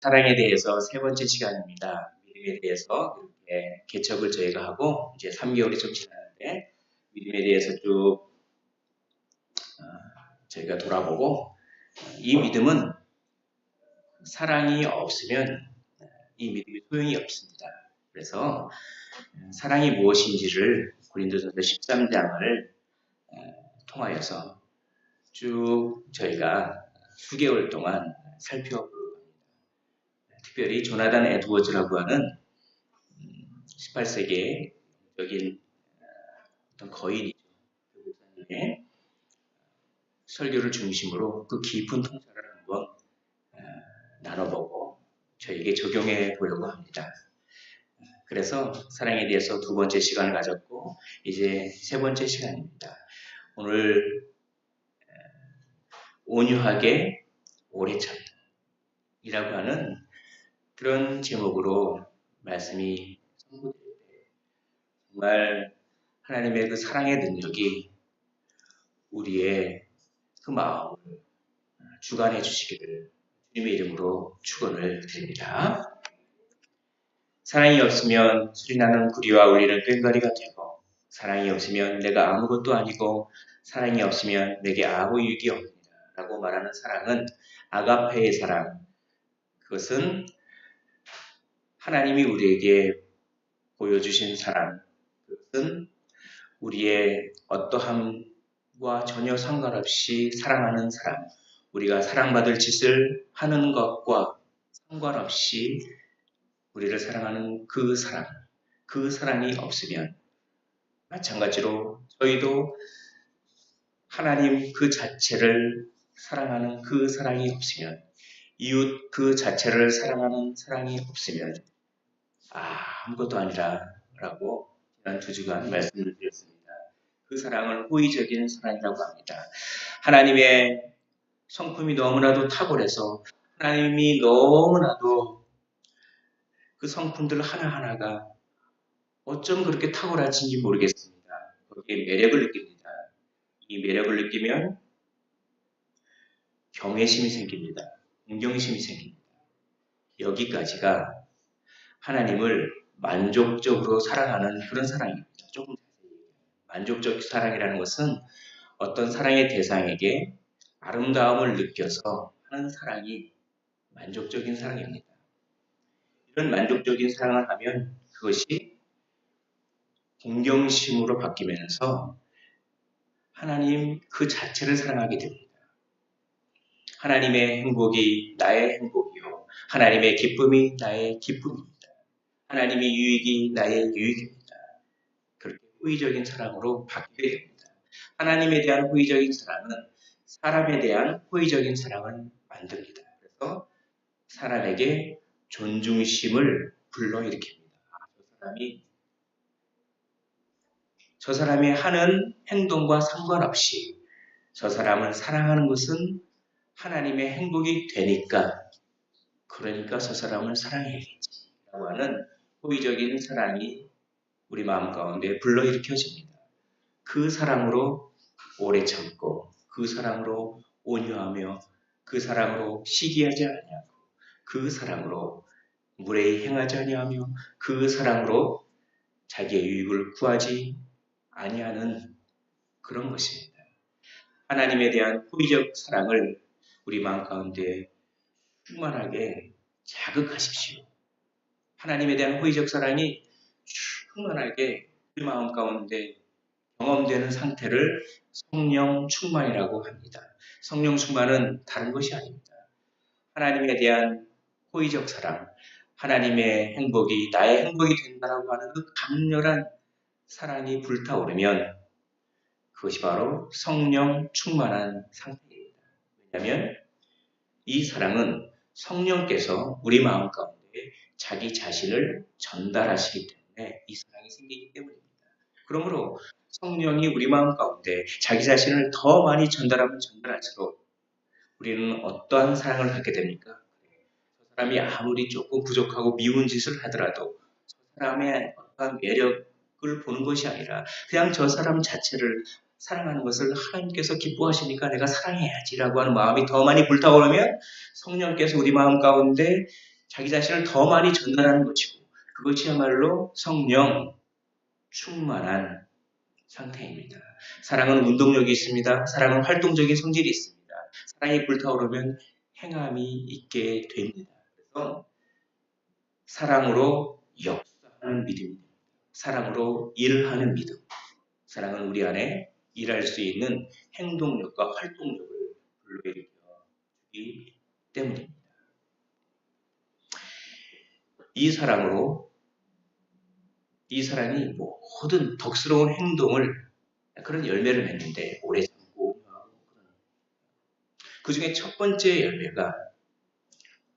사랑에 대해서 세 번째 시간입니다. 믿음에 대해서 이렇게 개척을 저희가 하고 이제 3개월이 좀 지났는데 믿음에 대해서 쭉 저희가 돌아보고 이 믿음은 사랑이 없으면 이 믿음이 소용이 없습니다. 그래서 사랑이 무엇인지를 고린도전서 13장을 통하여서 쭉 저희가 수개월 동안 살펴보고 합니다. 특별히 조나단 에드워즈라고 하는 18세기의 여긴 어떤 거인이죠. 그 목사님의 설교를 중심으로 그 깊은 통찰을 한번 나눠보고 저에게 적용해 보려고 합니다. 그래서 사랑에 대해서 두 번째 시간을 가졌고 이제 세 번째 시간입니다. 오늘 온유하게 오래 참다이라고 하는 그런 제목으로 말씀이 선포될 때 정말 하나님의 그 사랑의 능력이 우리의 그 마음을 주관해 주시기를 주님의 이름으로 축원을 드립니다. 사랑이 없으면 수리나는 구리와 울리는 꽹과리가 되고 사랑이 없으면 내가 아무것도 아니고 사랑이 없으면 내게 아무 유익이 없습니다. 라고 말하는 사랑은 아가페의 사랑. 그것은 하나님이 우리에게 보여주신 사랑. 그것은 우리의 어떠함과 전혀 상관없이 사랑하는 사랑. 우리가 사랑받을 짓을 하는 것과 상관없이 우리를 사랑하는 그 사랑. 그 사랑이 없으면 마찬가지로 저희도 하나님 그 자체를 사랑하는 그 사랑이 없으면 이웃 그 자체를 사랑하는 사랑이 없으면 아무것도 아니라 라고 지난 2주간 말씀을 드렸습니다. 그 사랑을 호의적인 사랑이라고 합니다. 하나님의 성품이 너무나도 탁월해서 하나님이 너무나도 그 성품들 하나하나가 어쩜 그렇게 탁월하신지 모르겠습니다. 거기에 매력을 느낍니다. 이 매력을 느끼면 경외심이 생깁니다. 공경심이 생깁니다. 여기까지가 하나님을 만족적으로 사랑하는 그런 사랑입니다. 조금 만족적 사랑이라는 것은 어떤 사랑의 대상에게 아름다움을 느껴서 하는 사랑이 만족적인 사랑입니다. 이런 만족적인 사랑을 하면 그것이 공경심으로 바뀌면서 하나님 그 자체를 사랑하게 됩니다. 하나님의 행복이 나의 행복이요. 하나님의 기쁨이 나의 기쁨입니다. 하나님의 유익이 나의 유익입니다. 그렇게 호의적인 사랑으로 바뀌게 됩니다. 하나님에 대한 호의적인 사랑은 사람에 대한 호의적인 사랑을 만듭니다. 그래서 사람에게 존중심을 불러일으킵니다. 저 사람이 하는 행동과 상관없이 저 사람을 사랑하는 것은 하나님의 행복이 되니까 그러니까 저 사람을 사랑해야겠지 라고 하는 호의적인 사랑이 우리 마음 가운데 불러일으켜집니다. 그 사랑으로 오래 참고 그 사랑으로 온유하며 그 사랑으로 시기하지 아니하고 그 사랑으로 무례히 행하지 아니하며 그 사랑으로 자기의 유익을 구하지 아니하는 그런 것입니다. 하나님에 대한 호의적 사랑을 우리 마음 가운데 충만하게 자극하십시오. 하나님에 대한 호의적 사랑이 충만하게 우리 마음 가운데 경험되는 상태를 성령 충만이라고 합니다. 성령 충만은 다른 것이 아닙니다. 하나님에 대한 호의적 사랑, 하나님의 행복이 나의 행복이 된다라고 하는 그 강렬한 사랑이 불타오르면 그것이 바로 성령 충만한 상태입니다. 왜냐하면 이 사랑은 성령께서 우리 마음 가운데 자기 자신을 전달하시기 때문에 이 사랑이 생기기 때문입니다. 그러므로 성령이 우리 마음 가운데 자기 자신을 더 많이 전달하면 전달할수록 우리는 어떠한 사랑을 갖게 됩니까? 저 사람이 아무리 조금 부족하고 미운 짓을 하더라도 저 사람의 어떠한 매력을 보는 것이 아니라 그냥 저 사람 자체를 사랑하는 것을 하나님께서 기뻐하시니까 내가 사랑해야지라고 하는 마음이 더 많이 불타오르면 성령께서 우리 마음 가운데 자기 자신을 더 많이 전달하는 것이고 그것이야말로 성령 충만한 상태입니다. 사랑은 운동력이 있습니다. 사랑은 활동적인 성질이 있습니다. 사랑이 불타오르면 행함이 있게 됩니다. 그래서 사랑으로 역사하는 믿음입니다. 사랑으로 일하는 믿음. 사랑은 우리 안에 일할 수 있는 행동력과 활동력을 불러일으키기 때문입니다. 이 사랑으로 이 사람이 모든 덕스러운 행동을 그런 열매를 맺는데 오래 참고 그 중에 첫 번째 열매가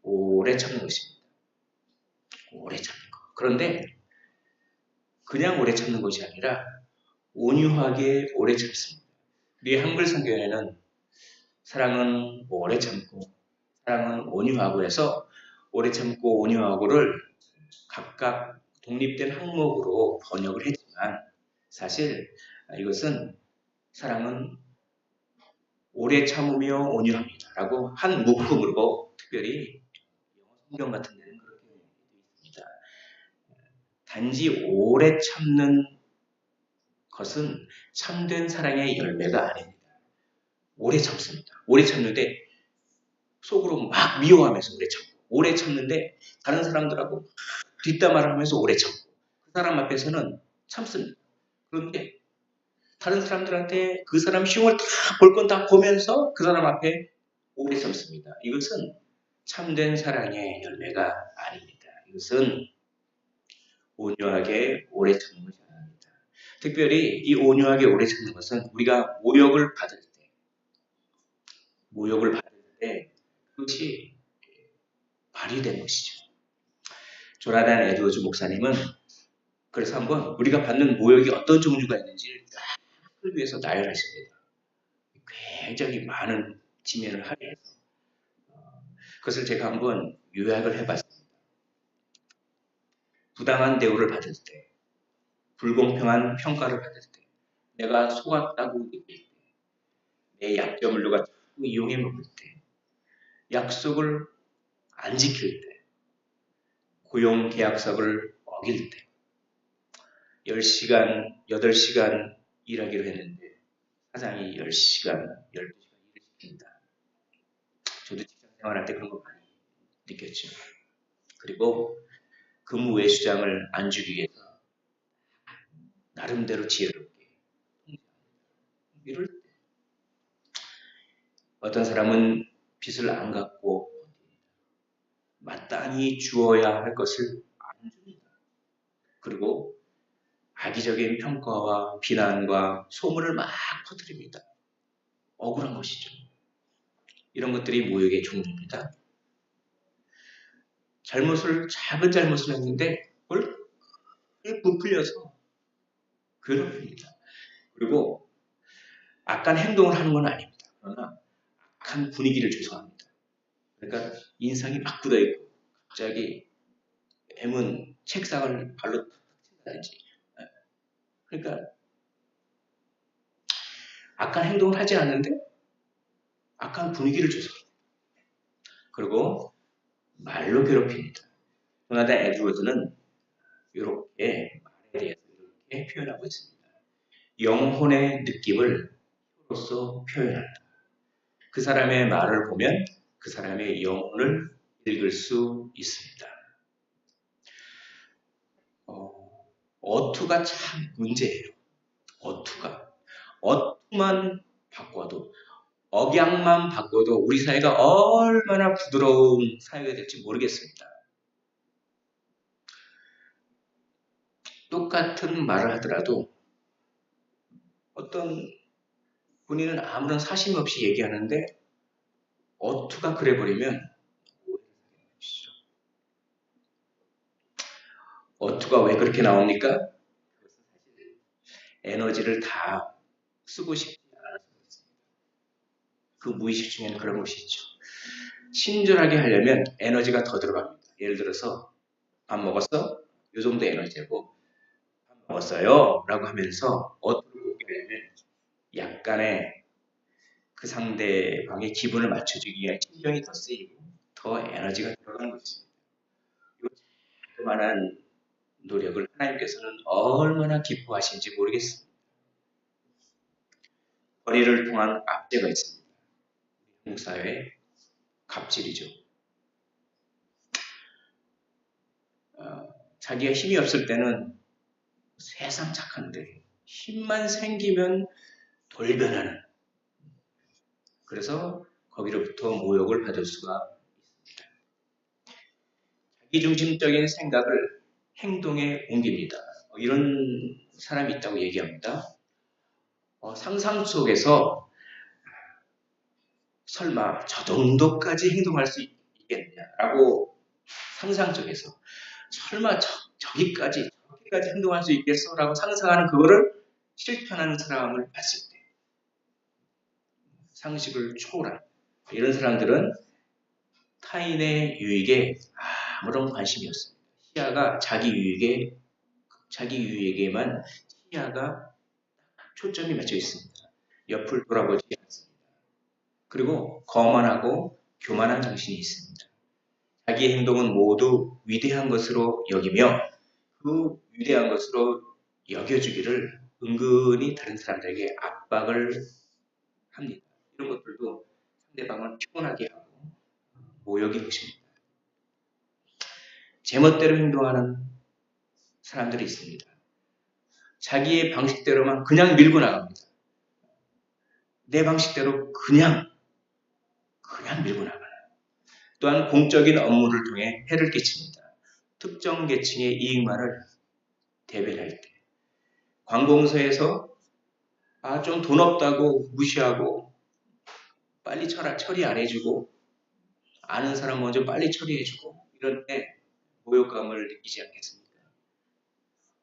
오래 참는 것입니다. 오래 참는 것. 그런데 그냥 오래 참는 것이 아니라 온유하게 오래 참습니다. 우리 한글 성경에는 사랑은 오래 참고 사랑은 온유하고 해서 오래 참고 온유하고를 각각 독립된 항목으로 번역을 했지만 사실 이것은 사랑은 오래 참으며 온유합니다 라고 한 묶음으로 특별히 영어 성경 같은 데는 그렇게 되어 있습니다. 단지 오래 참는 것은 참된 사랑의 열매가 아닙니다. 오래 참습니다. 오래 참는데 속으로 막 미워하면서 오래 참고 오래 참는데 다른 사람들하고 뒷담화를 하면서 오래 참고 그 사람 앞에서는 참습니다. 그런데 다른 사람들한테 그 사람 흉을 다 볼 건 다 보면서 그 사람 앞에 오래 참습니다. 이것은 참된 사랑의 열매가 아닙니다. 이것은 온유하게 오래 참는 것이 아닙니다. 특별히 이 온유하게 오래 참는 것은 우리가 모욕을 받을 때 그것이 발휘된 것이죠. 조나단 에드워즈 목사님은 그래서 한번 우리가 받는 모욕이 어떤 종류가 있는지를 딱 위해서 나열하십니다. 굉장히 많은 지면을 할애해서 그것을 제가 한번 요약을 해봤습니다. 부당한 대우를 받을 때, 불공평한 평가를 받을 때, 내가 속았다고 느낄 때, 내 약점을 누가 자꾸 이용해 먹을 때, 약속을 안 지킬 때, 고용 계약서를 어길 때, 10시간, 8시간 일하기로 했는데 사장이 10시간, 12시간 일을 시킵니다. 저도 직장 생활할 때 그런 거 많이 느꼈죠. 그리고 근무 외수장을 안 주기 위해서 나름대로 지혜롭게 이럴 때 어떤 사람은 빚을 안 갚고 마땅히 주어야 할 것을 안 줍니다. 그리고 악의적인 평가와 비난과 소문을 막 퍼뜨립니다. 억울한 것이죠. 이런 것들이 모욕의 종류입니다. 작은 잘못을 했는데 그걸 부풀려서 괴롭힙니다. 그리고 악한 행동을 하는 건 아닙니다. 그러나 악한 분위기를 조성합니다. 그러니까 인상이 막 굳어있고 갑자기 M은 책상을 발로 탁 친다든지 그러니까 악한 행동을 하지 않는데 악한 분위기를 조성합니다. 그리고 말로 괴롭힙니다. 조나단 에드워즈는 이렇게 말에 대해서 이렇게 표현하고 있습니다. 영혼의 느낌을 표로서 표현한다. 그 사람의 말을 보면 그 사람의 영혼을 읽을 수 있습니다. 어투가 참 문제예요. 어투만 바꿔도 억양만 바꿔도 우리 사회가 얼마나 부드러운 사회가 될지 모르겠습니다. 똑같은 말을 하더라도 어떤 본인은 아무런 사심 없이 얘기하는데 어투가 그래버리면 어투가 왜 그렇게 나옵니까? 에너지를 다 쓰고 싶지 않아서 그렇습니다. 그 무의식 중에는 그런 것이 있죠. 친절하게 하려면 에너지가 더 들어갑니다. 예를 들어서 밥 먹었어? 이 정도 에너지고 밥 먹었어요? 라고 하면서 어투를 곱게 하려면 약간의 그 상대방의 기분을 맞춰주기 위한 신경이 더 쓰이고 더 에너지가 들어가는 것입니다. 그만한 노력을 하나님께서는 얼마나 기뻐하시는지 모르겠습니다. 거리를 통한 압제가 있습니다. 한국 사회의 갑질이죠. 자기가 힘이 없을 때는 세상 착한데 힘만 생기면 돌변하는, 그래서 거기로부터 모욕을 받을 수가 있습니다. 자기중심적인 생각을 행동에 옮깁니다. 이런 사람이 있다고 얘기합니다. 상상 속에서 설마 저 정도까지 행동할 수 있겠냐라고, 상상 속에서 설마 저기까지 행동할 수 있겠어라고 상상하는 그거를 실천하는 사람을 봤을 때 상식을 초월한 이런 사람들은 타인의 유익에 아무런 관심이 없습니다. 시야가 자기 유익에만 시야가 초점이 맞춰 있습니다. 옆을 돌아보지 않습니다. 그리고 거만하고 교만한 정신이 있습니다. 자기의 행동은 모두 위대한 것으로 여기며 그 위대한 것으로 여겨주기를 은근히 다른 사람들에게 압박을 합니다. 이런 것들도 상대방을 피곤하게 하고 모욕이 것입니다. 제멋대로 행동하는 사람들이 있습니다. 자기의 방식대로만 그냥 밀고 나갑니다. 내 방식대로 그냥 밀고 나가는. 또한 공적인 업무를 통해 해를 끼칩니다. 특정 계층의 이익만을 대변할 때, 관공서에서 좀 돈 없다고 무시하고 빨리 처리 안 해주고, 아는 사람 먼저 빨리 처리해주고, 이럴 때 모욕감을 느끼지 않겠습니까?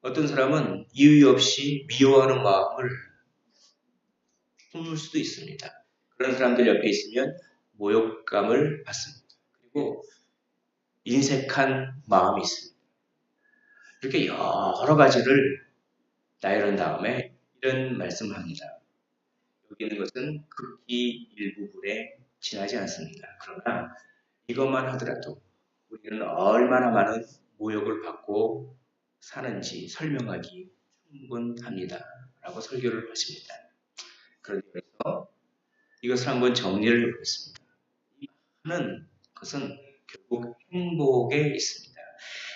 어떤 사람은 이유 없이 미워하는 마음을 품을 수도 있습니다. 그런 사람들 옆에 있으면 모욕감을 받습니다. 그리고 인색한 마음이 있습니다. 이렇게 여러 가지를 나열한 다음에 이런 말씀을 합니다. 여기 있는 것은 극히 일부분에 지나지 않습니다. 그러나 이것만 하더라도 우리는 얼마나 많은 모욕을 받고 사는지 설명하기 충분합니다. 라고 설교를 하십니다. 그래서 이것을 한번 정리를 해보겠습니다. 하는 것은 결국 행복에 있습니다.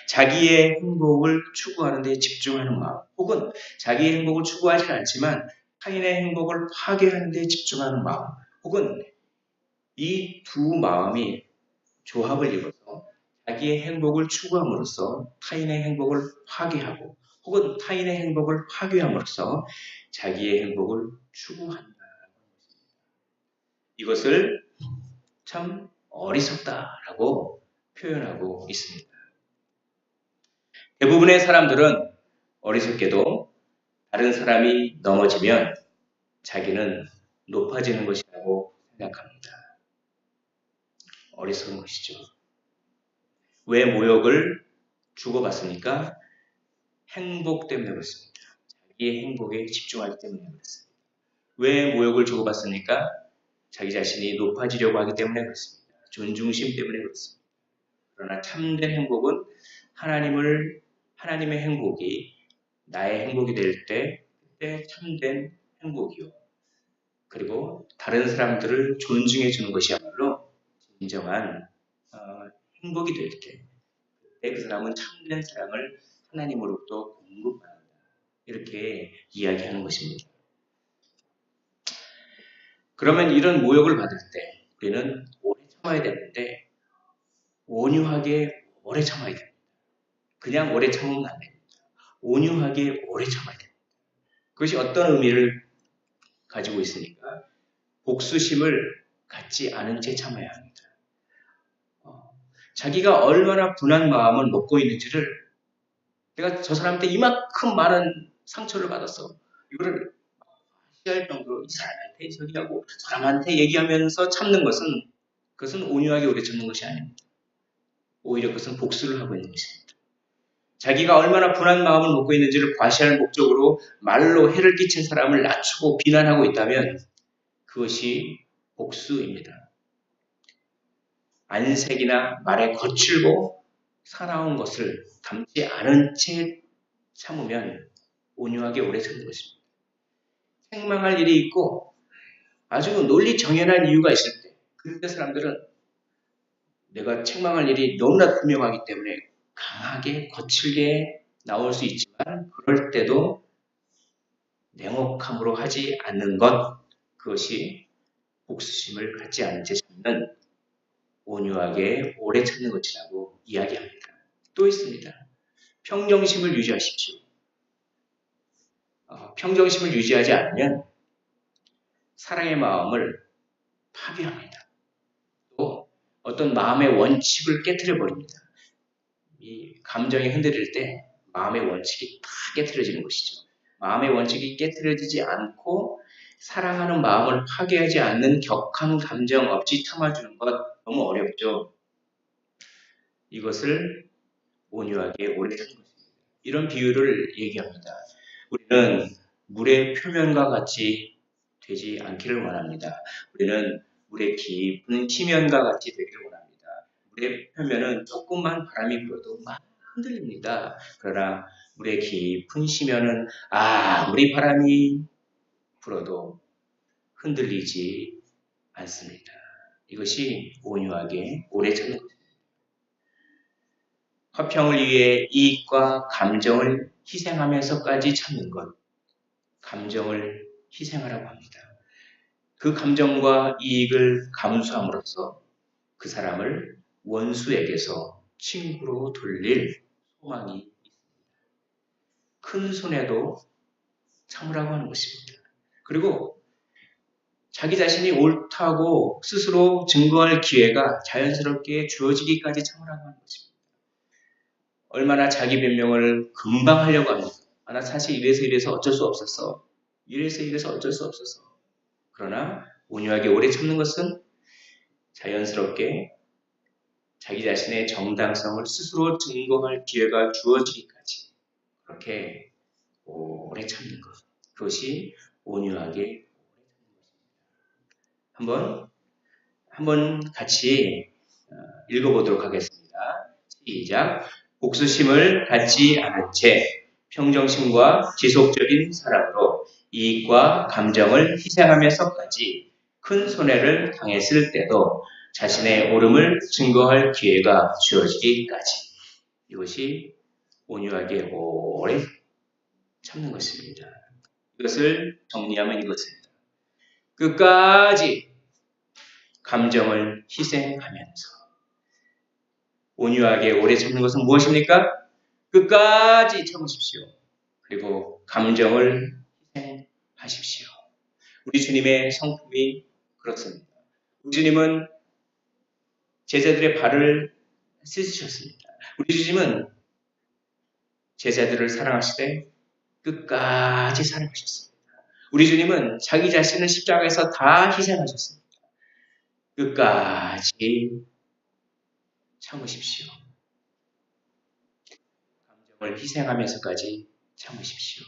자기의 행복을 추구하는 데 집중하는 마음, 혹은 자기의 행복을 추구하지 않지만 타인의 행복을 파괴하는 데 집중하는 마음, 혹은 이 두 마음이 조합을 이뤄서 자기의 행복을 추구함으로써 타인의 행복을 파괴하고, 혹은 타인의 행복을 파괴함으로써 자기의 행복을 추구한다. 이것을 참 어리석다라고 표현하고 있습니다. 대부분의 사람들은 어리석게도 다른 사람이 넘어지면 자기는 높아지는 것이라고 생각합니다. 어리석은 것이죠. 왜 모욕을 주고받습니까? 행복 때문에 그렇습니다. 자기의 행복에 집중하기 때문에 그렇습니다. 왜 모욕을 주고받습니까? 자기 자신이 높아지려고 하기 때문에 그렇습니다. 존중심 때문에 그렇습니다. 그러나 참된 행복은 하나님의 행복이 나의 행복이 될 때, 그때 참된 행복이요. 그리고 다른 사람들을 존중해 주는 것이야말로 진정한 행복이 될 때, 그때 그 사람은 참된 사랑을 하나님으로부터 공급받는다. 이렇게 이야기하는 것입니다. 그러면 이런 모욕을 받을 때 우리는 오래 참아야 되는데 온유하게 오래 참아야 됩니다. 그냥 오래 참으면 안 됩니다. 온유하게 오래 참아야 됩니다. 그것이 어떤 의미를 가지고 있으니까 복수심을 갖지 않은 채 참아야 합니다. 자기가 얼마나 분한 마음을 먹고 있는지를, 내가 저 사람한테 이만큼 많은 상처를 받았어, 이거를 할 정도로 이 사람한테 저기하고 사람한테 얘기하면서 참는 것은, 그것은 온유하게 오래 참는 것이 아닙니다. 오히려 그것은 복수를 하고 있는 것입니다. 자기가 얼마나 분한 마음을 먹고 있는지를 과시할 목적으로 말로 해를 끼친 사람을 낮추고 비난하고 있다면 그것이 복수입니다. 안색이나 말에 거칠고 사나운 것을 담지 않은 채 참으면 온유하게 오래 참는 것입니다. 책망할 일이 있고 아주 논리 정연한 이유가 있을 때, 그때 사람들은 내가 책망할 일이 너무나 분명하기 때문에 강하게 거칠게 나올 수 있지만, 그럴 때도 냉혹함으로 하지 않는 것, 그것이 복수심을 갖지 않은 채 참는 온유하게 오래 참는 것이라고 이야기합니다. 또 있습니다. 평정심을 유지하십시오. 평정심을 유지하지 않으면 사랑의 마음을 파괴합니다. 또 어떤 마음의 원칙을 깨뜨려 버립니다. 이 감정이 흔들릴 때 마음의 원칙이 다 깨트려지는 것이죠. 마음의 원칙이 깨트려지지 않고 사랑하는 마음을 파괴하지 않는 격한 감정 없이 참아주는 것 너무 어렵죠. 이것을 온유하게 오래 참는 것입니다. 이런 비유를 얘기합니다. 우리는 물의 표면과 같이 되지 않기를 원합니다. 우리는 물의 깊은 심연과 같이 되기를 원합니다. 물의 표면은 조금만 바람이 불어도 막 흔들립니다. 그러나 물의 깊은 심연은 아무리 바람이 불어도 흔들리지 않습니다. 이것이 온유하게 오래 참는 것입니다. 화평을 위해 이익과 감정을 희생하면서까지 참는 것, 감정을 희생하라고 합니다. 그 감정과 이익을 감수함으로써 그 사람을 원수에게서 친구로 돌릴 소망이 있습니다. 큰 손해도 참으라고 하는 것입니다. 그리고 자기 자신이 옳다고 스스로 증거할 기회가 자연스럽게 주어지기까지 참으라고 하는 것입니다. 얼마나 자기 변명을 금방 하려고 합니다. 나 사실 이래서 어쩔 수 없었어. 이래서 어쩔 수 없었어. 그러나 온유하게 오래 참는 것은 자연스럽게 자기 자신의 정당성을 스스로 증거할 기회가 주어지기까지 그렇게 오래 참는 것. 그것이 온유하게 오래 참는 것입니다. 한번 같이 읽어보도록 하겠습니다. 시작. 복수심을 갖지 않은 채 평정심과 지속적인 사랑으로 이익과 감정을 희생하면서까지 큰 손해를 당했을 때도 자신의 옳음을 증거할 기회가 주어지기까지, 이것이 온유하게 오래 참는 것입니다. 이것을 정리하면 이것입니다. 끝까지 감정을 희생하면서. 온유하게 오래 참는 것은 무엇입니까? 끝까지 참으십시오. 그리고 감정을 희생하십시오. 우리 주님의 성품이 그렇습니다. 우리 주님은 제자들의 발을 씻으셨습니다. 우리 주님은 제자들을 사랑하시되 끝까지 사랑하셨습니다. 우리 주님은 자기 자신을 십자가에서 다 희생하셨습니다. 끝까지 참으십시오. 감정을 희생하면서까지 참으십시오.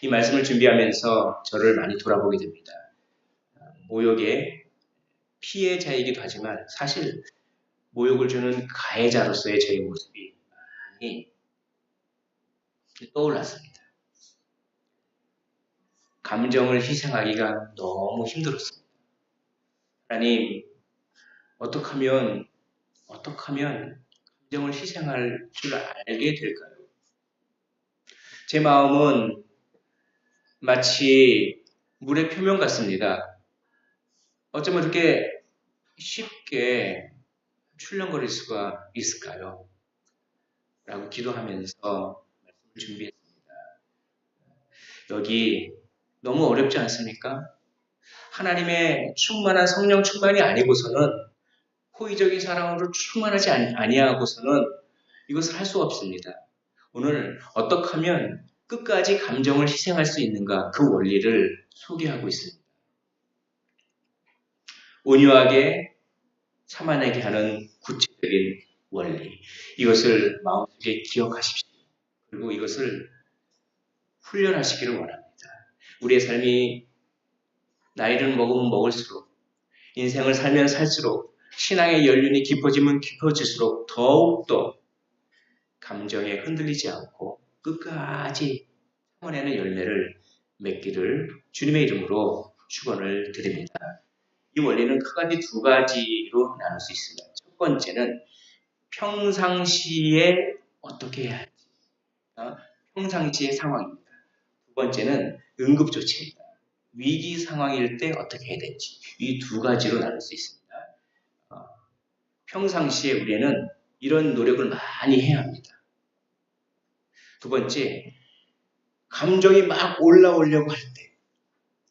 이 말씀을 준비하면서 저를 많이 돌아보게 됩니다. 모욕의 피해자이기도 하지만 사실 모욕을 주는 가해자로서의 저의 모습이 많이 떠올랐습니다. 감정을 희생하기가 너무 힘들었습니다. 하나님, 어떻게 하면 감정을 희생할 줄 알게 될까요? 제 마음은 마치 물의 표면 같습니다. 어쩌면 이렇게 쉽게 출렁거릴 수가 있을까요? 라고 기도하면서 말씀을 준비했습니다. 여기 너무 어렵지 않습니까? 하나님의 충만한 성령 충만이 아니고서는, 호의적인 사랑으로 충만하지 아니하고서는 이것을 할 수 없습니다. 오늘 어떻게 하면 끝까지 감정을 희생할 수 있는가, 그 원리를 소개하고 있습니다. 온유하게 참아내게 하는 구체적인 원리, 이것을 마음속에 기억하십시오. 그리고 이것을 훈련하시기를 원합니다. 우리의 삶이 나이를 먹으면 먹을수록, 인생을 살면 살수록, 신앙의 연륜이 깊어지면 깊어질수록 더욱더 감정에 흔들리지 않고 끝까지 참아내는 열매를 맺기를 주님의 이름으로 축원을 드립니다. 이 원리는 크게 두 가지로 나눌 수 있습니다. 첫 번째는 평상시에 어떻게 해야 할지, 평상시의 상황입니다. 두 번째는 응급조치입니다. 위기 상황일 때 어떻게 해야 될지, 이 두 가지로 나눌 수 있습니다. 평상시에 우리는 이런 노력을 많이 해야 합니다. 두 번째, 감정이 막 올라오려고 할 때,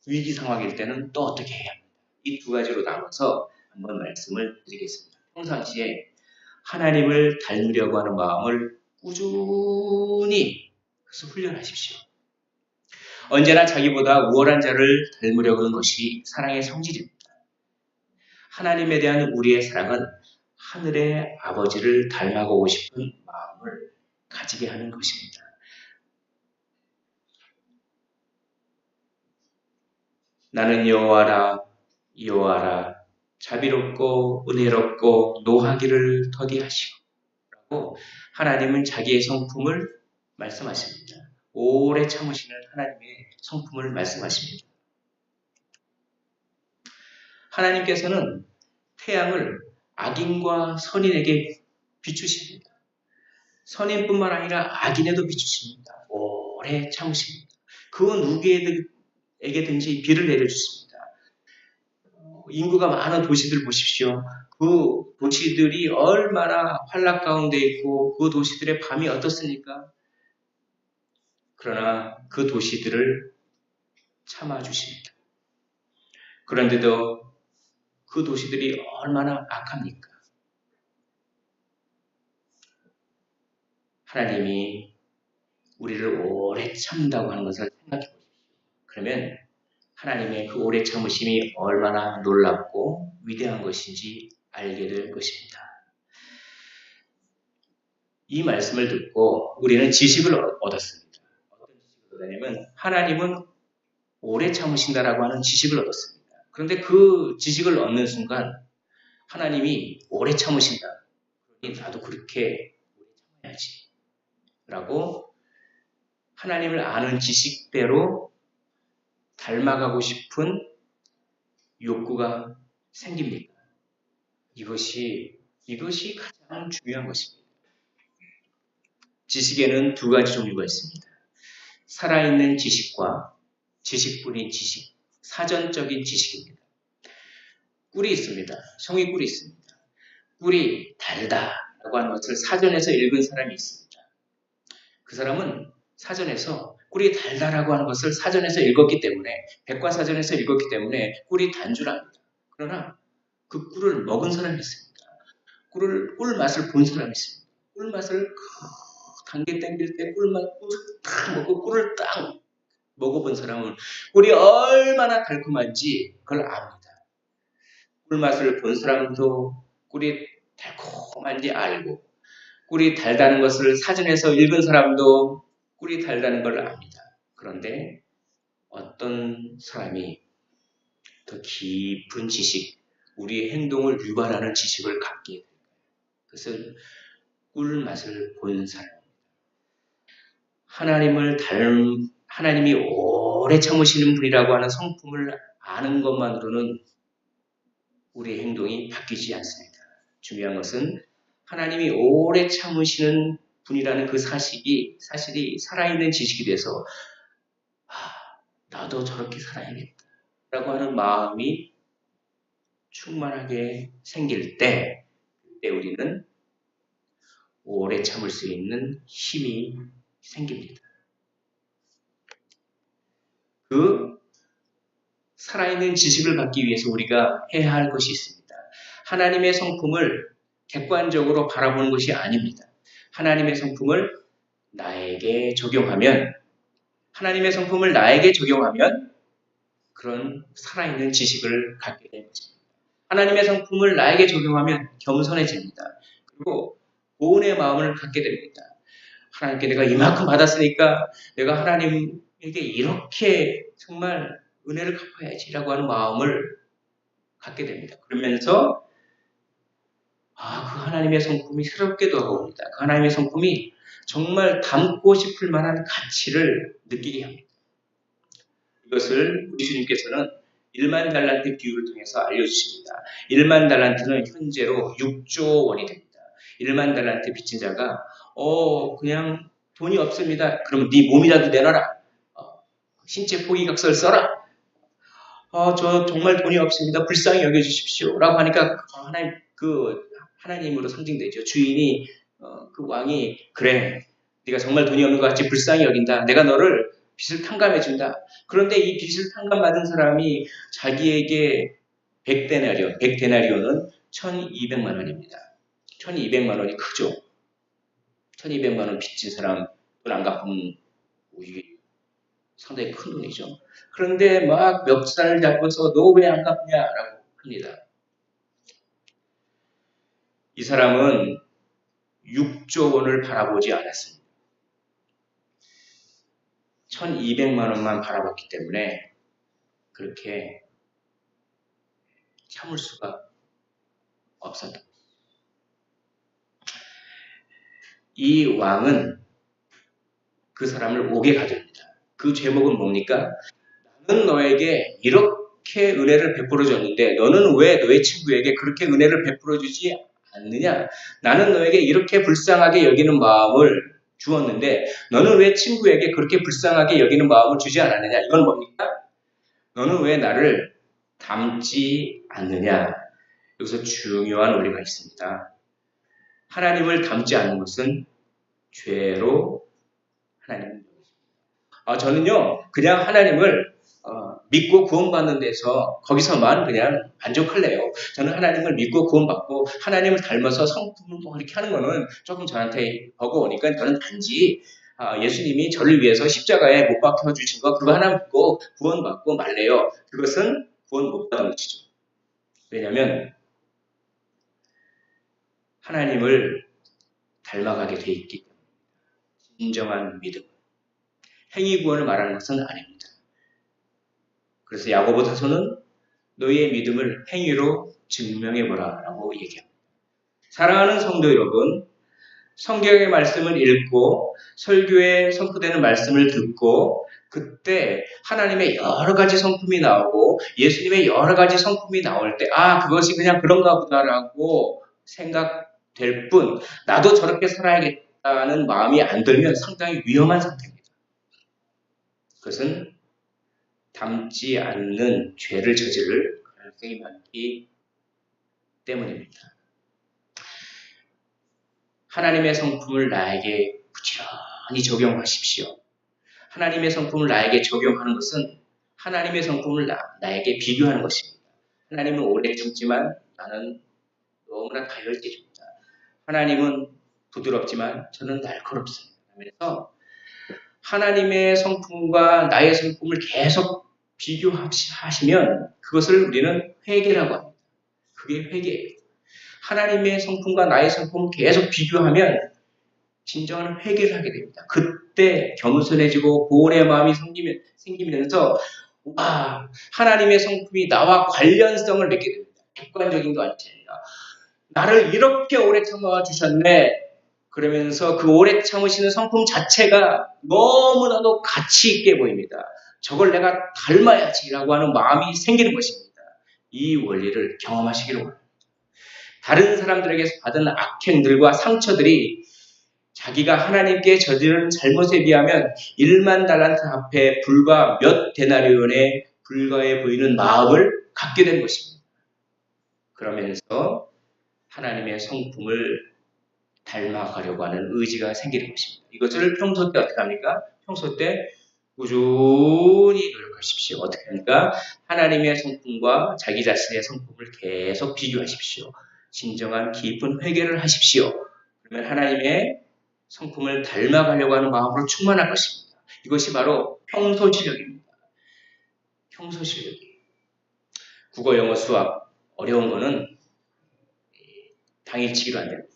위기 상황일 때는 또 어떻게 해야 합니다. 이 두 가지로 나눠서 한번 말씀을 드리겠습니다. 평상시에 하나님을 닮으려고 하는 마음을 꾸준히 훈련하십시오. 언제나 자기보다 우월한 자를 닮으려고 하는 것이 사랑의 성질입니다. 하나님에 대한 우리의 사랑은 하늘의 아버지를 닮아가고 싶은 마음을 가지게 하는 것입니다. 나는 여호와라, 여호와라, 자비롭고 은혜롭고 노하기를 더디하시고 라고 하나님은 자기의 성품을 말씀하십니다. 오래 참으시는 하나님의 성품을 말씀하십니다. 하나님께서는 태양을 악인과 선인에게 비추십니다. 선인뿐만 아니라 악인에도 비추십니다. 오래 참으십니다. 그 누구에게든지 비를 내려주십니다. 인구가 많은 도시들 보십시오. 그 도시들이 얼마나 환락 가운데 있고 그 도시들의 밤이 어떻습니까? 그러나 그 도시들을 참아주십니다. 그런데도 그 도시들이 얼마나 악합니까? 하나님이 우리를 오래 참는다고 하는 것을 생각해 보십시오. 그러면 하나님의 그 오래 참으심이 얼마나 놀랍고 위대한 것인지 알게 될 것입니다. 이 말씀을 듣고 우리는 지식을 얻었습니다. 어떤 지식을 얻었냐면 하나님은 오래 참으신다라고 하는 지식을 얻었습니다. 그런데 그 지식을 얻는 순간 하나님이 오래 참으신다. 그러니 나도 그렇게 오래 참아야지. 라고 하나님을 아는 지식대로 닮아가고 싶은 욕구가 생깁니다. 이것이 가장 중요한 것입니다. 지식에는 두 가지 종류가 있습니다. 살아있는 지식과 지식뿐인 지식, 사전적인 지식입니다. 꿀이 있습니다. 성이 꿀이 있습니다. 꿀이 달다라고 하는 것을 사전에서 읽은 사람이 있습니다. 그 사람은 사전에서 꿀이 달다라고 하는 것을 사전에서 읽었기 때문에, 백과사전에서 읽었기 때문에 꿀이 단 줄 압니다. 그러나 그 꿀을 먹은 사람이 있습니다. 꿀 맛을 본 사람이 있습니다. 꿀 맛을 단계 땡길 때 꿀을 딱 먹고 꿀을 딱 먹어본 사람은 꿀이 얼마나 달콤한지 그걸 압니다. 꿀 맛을 본 사람도 꿀이 달콤한지 알고, 꿀이 달다는 것을 사전에서 읽은 사람도 꿀이 달다는 걸 압니다. 그런데 어떤 사람이 더 깊은 지식, 우리의 행동을 유발하는 지식을 갖게 됩니다. 그것은 꿀 맛을 본 사람입니다. 하나님이 오래 참으시는 분이라고 하는 성품을 아는 것만으로는 우리의 행동이 바뀌지 않습니다. 중요한 것은 하나님이 오래 참으시는 분이라는 그 사실이 살아있는 지식이 돼서 나도 저렇게 살아야겠다 라고 하는 마음이 충만하게 생길 때, 그때 우리는 오래 참을 수 있는 힘이 생깁니다. 그 살아있는 지식을 갖기 위해서 우리가 해야 할 것이 있습니다. 하나님의 성품을 객관적으로 바라보는 것이 아닙니다. 하나님의 성품을 나에게 적용하면 그런 살아있는 지식을 갖게 되는 것입니다. 하나님의 성품을 나에게 적용하면 겸손해집니다. 그리고 보온의 마음을 갖게 됩니다. 하나님께 내가 이만큼 받았으니까 내가 하나님에게 이렇게 정말 은혜를 갚아야지라고 하는 마음을 갖게 됩니다. 그러면서 그 하나님의 성품이 새롭게 다가옵니다. 그 하나님의 성품이 정말 닮고 싶을 만한 가치를 느끼게 합니다. 이것을 우리 주님께서는 1만 달란트 비유를 통해서 알려주십니다. 1만 달란트는 현재로 6조 원이 됩니다. 1만 달란트 빚진 자가 그냥 돈이 없습니다. 그러면 네 몸이라도 내놔라. 신체 포기각서를 써라. 저 정말 돈이 없습니다. 불쌍히 여겨주십시오. 라고 하니까 하나님으로 상징되죠. 주인이 그 왕이 그래 네가 정말 돈이 없는 것 같이 불쌍히 여긴다. 내가 너를 빚을 탕감해준다. 그런데 이 빚을 탕감받은 사람이 자기에게 100데나리온은 1200만 원입니다. 1200만 원이 크죠. 1200만 원 빚진 사람 돈 안 갚으면 이게 상당히 큰 돈이죠. 그런데 막 멱살을 잡고서 너 왜 안 갚냐라고 합니다. 이 사람은 6조 원을 바라보지 않았습니다. 1200만 원만 바라봤기 때문에 그렇게 참을 수가 없었다. 이 왕은 그 사람을 옥에 가둡니다. 그 제목은 뭡니까? 나는 너에게 이렇게 은혜를 베풀어 줬는데 너는 왜 너의 친구에게 그렇게 은혜를 베풀어 주지 않느냐? 나는 너에게 이렇게 불쌍하게 여기는 마음을 주었는데 너는 왜 친구에게 그렇게 불쌍하게 여기는 마음을 주지 않았느냐? 이건 뭡니까? 너는 왜 나를 닮지 않느냐? 여기서 중요한 원리가 있습니다. 하나님을 닮지 않는 것은 죄로 하나님을 저는요 그냥 하나님을 믿고 구원받는 데서 거기서만 그냥 만족할래요. 저는 하나님을 믿고 구원받고 하나님을 닮아서 성품을 이렇게 하는 거는 조금 저한테 버거우니까 저는 단지 예수님이 저를 위해서 십자가에 못 박혀 주신 거 그거 하나 믿고 구원받고 말래요. 그것은 구원 못 받은 것이죠. 왜냐하면 하나님을 닮아가게 돼 있기 때문에 진정한 믿음. 행위 구원을 말하는 것은 아닙니다. 그래서 야고보서는 너희의 믿음을 행위로 증명해보라 라고 얘기합니다. 사랑하는 성도 여러분, 성경의 말씀을 읽고 설교에 선포되는 말씀을 듣고 그때 하나님의 여러 가지 성품이 나오고 예수님의 여러 가지 성품이 나올 때 그것이 그냥 그런가 보다라고 생각될 뿐 나도 저렇게 살아야겠다는 마음이 안 들면 상당히 위험한 상태입니다. 그것은 닮지 않는 죄를 저지를 가능성이 많기 때문입니다. 하나님의 성품을 나에게 부지런히 적용하십시오. 하나님의 성품을 나에게 적용하는 것은 하나님의 성품을 나에게 비교하는 것입니다. 하나님은 오래 참지만 나는 너무나 가열지입니다. 하나님은 부드럽지만 저는 날카롭습니다. 그래서 하나님의 성품과 나의 성품을 계속 비교하시면 그것을 우리는 회개라고 합니다. 그게 회개예요. 하나님의 성품과 나의 성품을 계속 비교하면 진정한 회개를 하게 됩니다. 그때 겸손해지고 보온의 마음이 생기면서 하나님의 성품이 나와 관련성을 맺게 됩니다. 객관적인 거 아니라 나를 이렇게 오래 참아 주셨네. 그러면서 그 오래 참으시는 성품 자체가 너무나도 가치 있게 보입니다. 저걸 내가 닮아야지라고 하는 마음이 생기는 것입니다. 이 원리를 경험하시기를 바랍니다. 다른 사람들에게서 받은 악행들과 상처들이 자기가 하나님께 저지른 잘못에 비하면 1만 달란트 앞에 불과 몇 데나리온에 불과해 보이는 마음을 갖게 된 것입니다. 그러면서 하나님의 성품을 닮아가려고 하는 의지가 생기는 것입니다. 이것을 평소 때 어떻게 합니까? 평소 때 꾸준히 노력하십시오. 어떻게 합니까? 하나님의 성품과 자기 자신의 성품을 계속 비교하십시오. 진정한 깊은 회개를 하십시오. 그러면 하나님의 성품을 닮아가려고 하는 마음으로 충만할 것입니다. 이것이 바로 평소 실력입니다. 평소 실력이. 국어, 영어, 수학 어려운 거는 당일치기로 안 됩니다.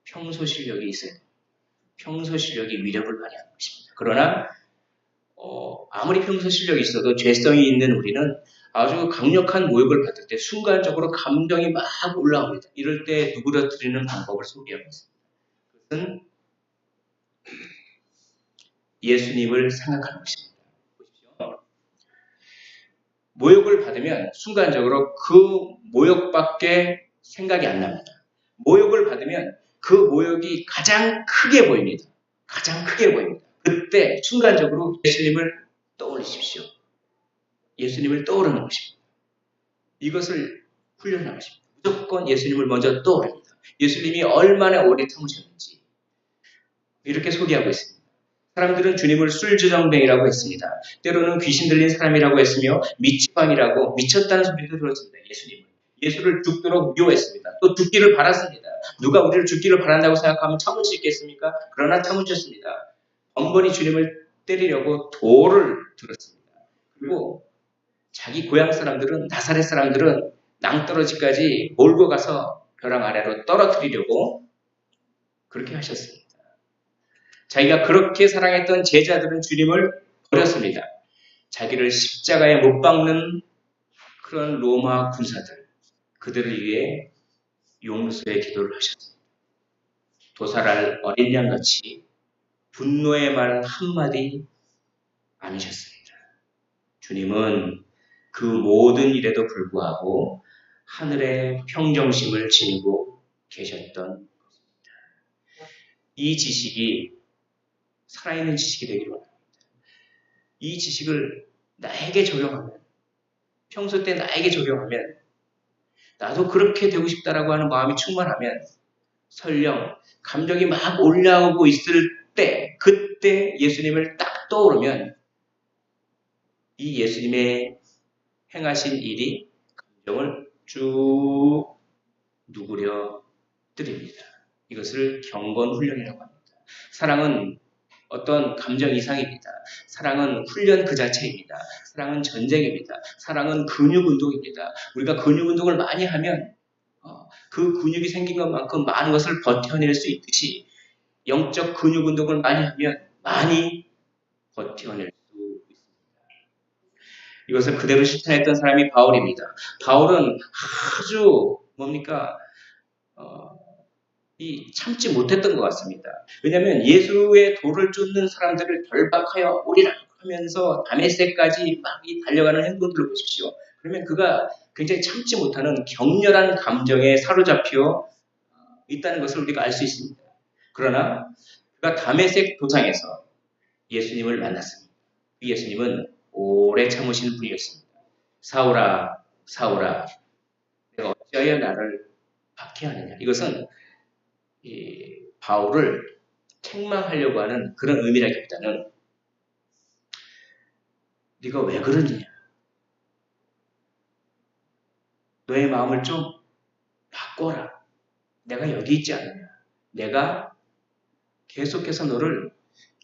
평소 실력이 있어야 됩니다. 평소 실력이 위력을 발휘하는 것입니다. 그러나 아무리 평소 실력이 있어도 죄성이 있는 우리는 아주 강력한 모욕을 받을 때 순간적으로 감정이 막 올라옵니다. 이럴 때 누그러뜨리는 방법을 소개하고 있습니다. 그것은 예수님을 생각하는 것입니다. 보십시오. 모욕을 받으면 순간적으로 그 모욕밖에 생각이 안 납니다. 모욕을 받으면 그 모욕이 가장 크게 보입니다. 가장 크게 보입니다. 그때 순간적으로 예수님을 떠올리십시오. 예수님을 떠오르는 것입니다. 이것을 훈련하는 것입니다. 무조건 예수님을 먼저 떠올립니다. 예수님이 얼마나 오래 참으셨는지 이렇게 소개하고 있습니다. 사람들은 주님을 술주정뱅이라고 했습니다. 때로는 귀신 들린 사람이라고 했으며 미치광이라고 미쳤다는 소리도 들었습니다. 예수를 죽도록 미워했습니다. 또 죽기를 바랐습니다. 누가 우리를 죽기를 바란다고 생각하면 참을 수 있겠습니까? 그러나 참으셨습니다. 번번이 주님을 때리려고 돌을 들었습니다. 그리고 자기 고향 사람들은, 나사렛 사람들은 낭떠러지까지 몰고 가서 벼랑 아래로 떨어뜨리려고 그렇게 하셨습니다. 자기가 그렇게 사랑했던 제자들은 주님을 버렸습니다. 자기를 십자가에 못 박는 그런 로마 군사들, 그들을 위해 용서의 기도를 하셨습니다. 도살할 어린 양같이 분노의 말 한마디 안 하셨습니다. 주님은 그 모든 일에도 불구하고 하늘의 평정심을 지니고 계셨던 것입니다. 이 지식이 살아있는 지식이 되기를 원합니다. 이 지식을 나에게 적용하면, 평소 때 나에게 적용하면, 나도 그렇게 되고 싶다라고 하는 마음이 충만하면 설령 감정이 막 올라오고 있을 때, 그때 예수님을 딱 떠오르면 이 예수님의 행하신 일이 감정을 쭉 누그려 드립니다. 이것을 경건훈련이라고 합니다. 사랑은 어떤 감정 이상입니다. 사랑은 훈련 그 자체입니다. 사랑은 전쟁입니다. 사랑은 근육 운동입니다. 우리가 근육 운동을 많이 하면 그 근육이 생긴 것만큼 많은 것을 버텨낼 수 있듯이 영적 근육 운동을 많이 하면 많이 버텨낼 수 있습니다. 이것을 그대로 실천했던 사람이 바울입니다. 바울은 아주 이 참지 못했던 것 같습니다. 왜냐하면 예수의 도를 쫓는 사람들을 결박하여 오리라 하면서 다메섹까지 막 달려가는 행동들을 보십시오. 그러면 그가 굉장히 참지 못하는 격렬한 감정에 사로잡혀 있다는 것을 우리가 알 수 있습니다. 그러나 그가 다메섹 도상에서 예수님을 만났습니다. 그 예수님은 오래 참으시는 분이었습니다. 사울아, 사울아, 내가 어찌하여 나를 박해하느냐. 이것은 바울을 책망하려고 하는 그런 의미라기보다는 네가 왜 그러느냐. 너의 마음을 좀 바꿔라. 내가 여기 있지 않느냐. 내가 계속해서 너를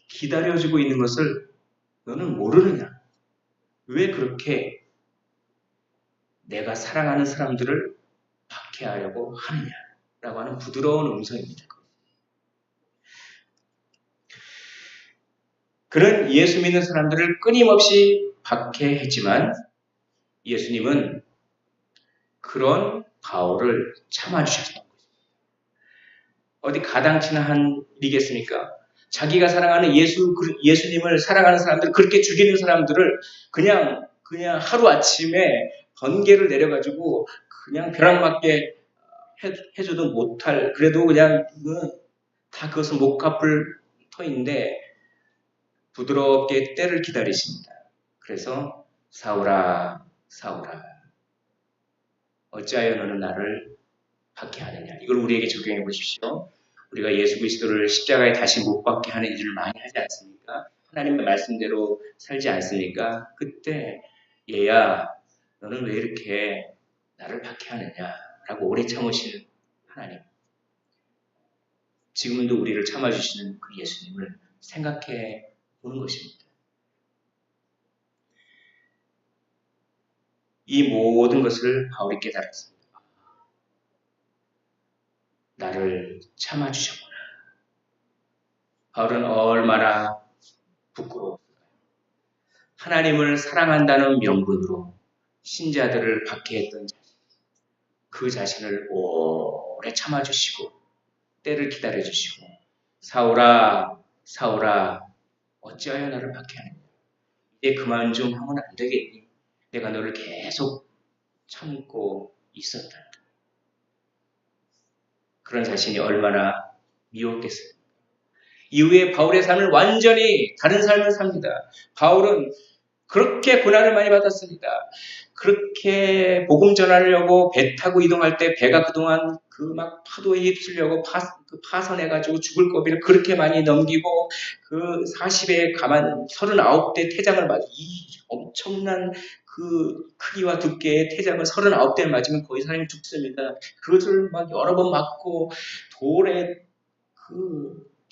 기다려주고 있는 것을 너는 모르느냐. 왜 그렇게 내가 사랑하는 사람들을 박해하려고 하느냐라고 하는 부드러운 음성입니다. 그런 예수 믿는 사람들을 끊임없이 박해했지만 예수님은 그런 바울을 참아주셨던 거죠. 어디 가당치나 한 일이겠습니까? 자기가 사랑하는 예수님을 사랑하는 사람들, 그렇게 죽이는 사람들을 그냥 하루아침에 번개를 내려가지고 그냥 벼락 맞게 해줘도 못할, 그래도 그냥 다 그것은 못 갚을 터인데 부드럽게 때를 기다리십니다. 그래서 사울아, 사울아, 어찌하여 너는 나를 박해하느냐. 이걸 우리에게 적용해 보십시오. 우리가 예수 그리스도를 십자가에 다시 못 박게 하는 일을 많이 하지 않습니까? 하나님의 말씀대로 살지 않습니까? 그때 얘야, 너는 왜 이렇게 나를 박해하느냐 라고 오래 참으시는 하나님. 지금도 우리를 참아주시는 그 예수님을 생각해 보는 것입니다. 이 모든 것을 바울이 깨달았습니다. 나를 참아주셨구나. 바울은 얼마나 부끄러웠을까요? 하나님을 사랑한다는 명분으로 신자들을 박해했던 자신, 그 자신을 오래 참아주시고 때를 기다려주시고 사울아, 사울아, 어찌하여 나를 박해하느냐? 이제 그만 좀 하면 안 되겠니? 내가 너를 계속 참고 있었다. 그런 자신이 얼마나 미웠겠어요. 이후에 바울의 삶을 완전히 다른 삶을 삽니다. 바울은 그렇게 고난을 많이 받았습니다. 그렇게 복음 전하려고 배 타고 이동할 때 배가 그동안 그 막 파도에 휩쓸려고 파선해가지고 죽을 고비를 그렇게 많이 넘기고 그 40에 가만 39대 태장을 맞고 이 엄청난 그 크기와 두께의 태장을 39대를 맞으면 거의 사람이 죽습니다. 그것을 막 여러 번 맞고 돌에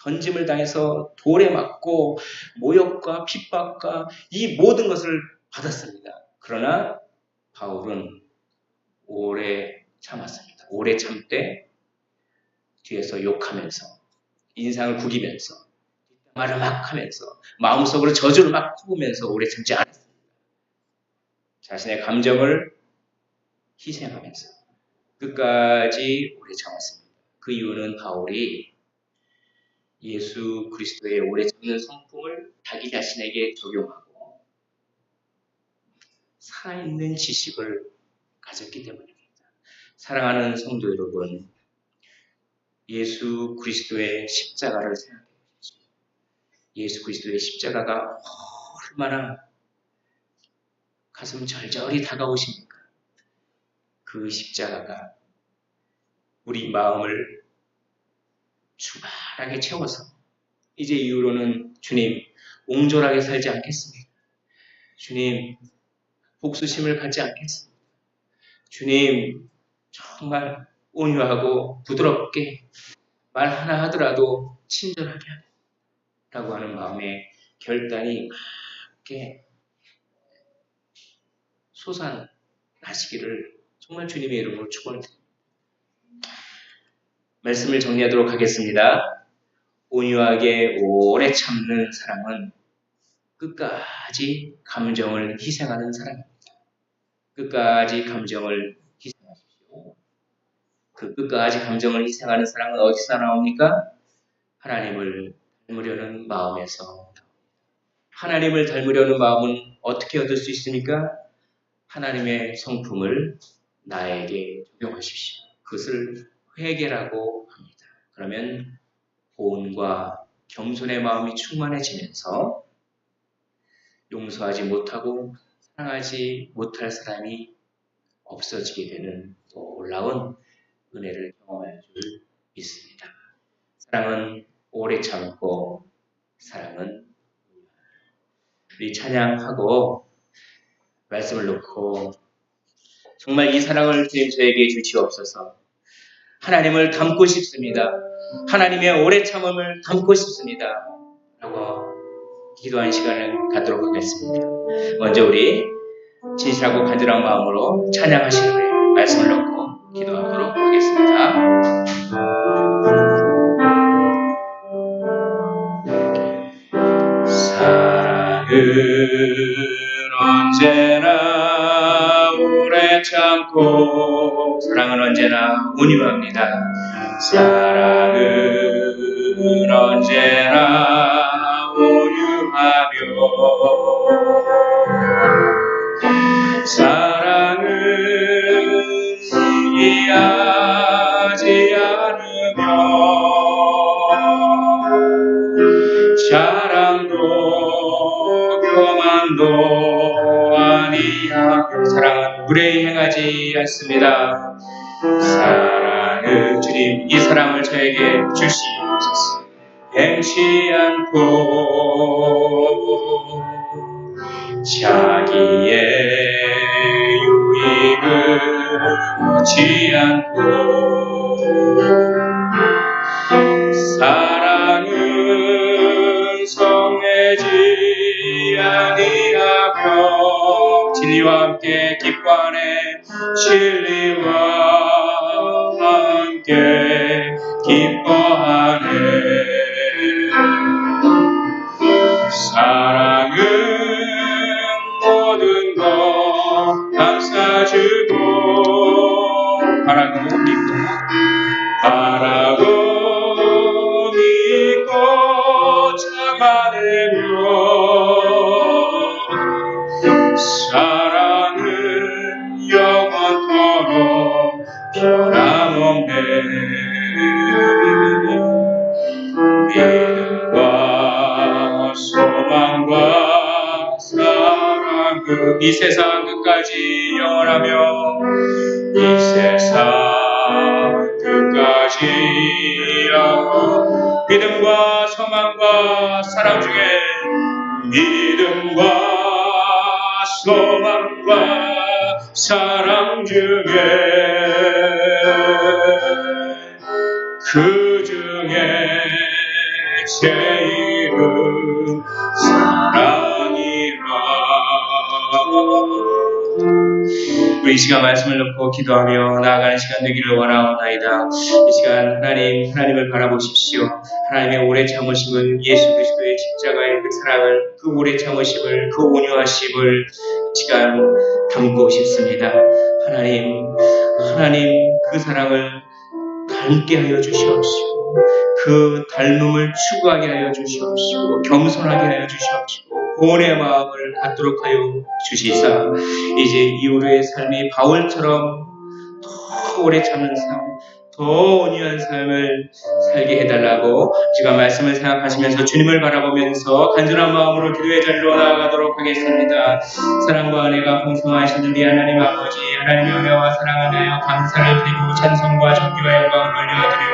던짐을 당해서 돌에 맞고 모욕과 핍박과 이 모든 것을 받았습니다. 그러나 바울은 오래 참았습니다. 오래 참되 뒤에서 욕하면서 인상을 구기면서 말을 막 하면서 마음속으로 저주를 막 퍼부으면서 오래 참지 않았습니다. 자신의 감정을 희생하면서 끝까지 오래 참았습니다. 그 이유는 바울이 예수 그리스도의 오래 참는 성품을 자기 자신에게 적용하고 살아있는 지식을 가졌기 때문입니다. 사랑하는 성도 여러분, 예수 그리스도의 십자가를 생각해 보십시오. 예수 그리스도의 십자가가 얼마나 가슴 절절히 다가오십니까? 그 십자가가 우리 마음을 충만하게 채워서 이제 이후로는 주님 옹졸하게 살지 않겠습니다. 주님 복수심을 갖지 않겠습니다. 주님 정말 온유하고 부드럽게 말 하나 하더라도 친절하게 하라고 하는 마음의 결단이 맑게 솟아나시기를 정말 주님의 이름으로 축원드립니다. 말씀을 정리하도록 하겠습니다. 온유하게 오래 참는 사람은 끝까지 감정을 희생하는 사람입니다. 끝까지 감정을 희생하십시오. 그 끝까지 감정을 희생하는 사람은 어디서 나옵니까? 하나님을 닮으려는 마음에서. 하나님을 닮으려는 마음은 어떻게 얻을 수 있습니까? 하나님의 성품을 나에게 적용하십시오. 그것을 회개라고 합니다. 그러면 보온과 겸손의 마음이 충만해지면서 용서하지 못하고 사랑하지 못할 사람이 없어지게 되는 놀라운 은혜를 경험할 줄 믿습니다. 사랑은 오래 참고 사랑은 우리 찬양하고 말씀을 놓고 정말 이 사랑을 주님 저에게 주시옵소서. 하나님을 닮고 싶습니다. 하나님의 오래 참음을 닮고 싶습니다. 라고 기도하는 시간을 갖도록 하겠습니다. 먼저 우리 진실하고 간절한 마음으로 찬양하신 후에 말씀을 놓고 기도하도록 하겠습니다. 사랑은 언제나 오래 참고 사랑은 언제나 온유합니다. 사랑은 언제나 온유하며 사랑은 이해하지 않으며 자랑도 교만도 아니하며 사랑은 무례히 행하지 않습니다. 사랑은 주님 이 사랑을 저에게 주시옵소서. 행치 않고 자기의 유익을 보지 않고 사랑은 성내지 아니하며 진리와 함께 기뻐하네. 진리와 함께 기뻐하네. 사랑은 모든 것 감싸주고 바라고 믿고 참아내며 믿음과 소망과 사랑은 이 세상 끝까지 영원하며 이 세상 끝까지 영원 믿음과 소망과 사랑 중에 믿음과 소망과 사랑 중에 그 중에 제일은 사랑이라. 우리 이 시간 말씀을 놓고 기도하며 나아가는 시간 되기를 원하옵나이다. 이 시간 하나님을 바라보십시오. 하나님의 오래 참으심을, 예수 그리스도의 십자가의 그 사랑을, 그 오래 참으심을, 그 온유하심을 이 시간 담고 싶습니다. 하나님 그 사랑을 닮게 하여 주시옵시고, 그 닮음을 추구하게 하여 주시옵시고, 겸손하게 하여 주시옵시고, 구원의 마음을 갖도록 하여 주시사 이제 이후로의 삶이 바울처럼 더 오래 참는 삶, 더 온유한 삶을 살게 해달라고 지금 말씀을 생각하시면서 주님을 바라보면서 간절한 마음으로 기도의 자리로 나아가도록 하겠습니다. 사랑과 은혜가 풍성하신 우리 하나님 아버지, 하나님의 은혜와 사랑을 하여 감사를 드리고 찬송과 존귀와 영광을 올려드리고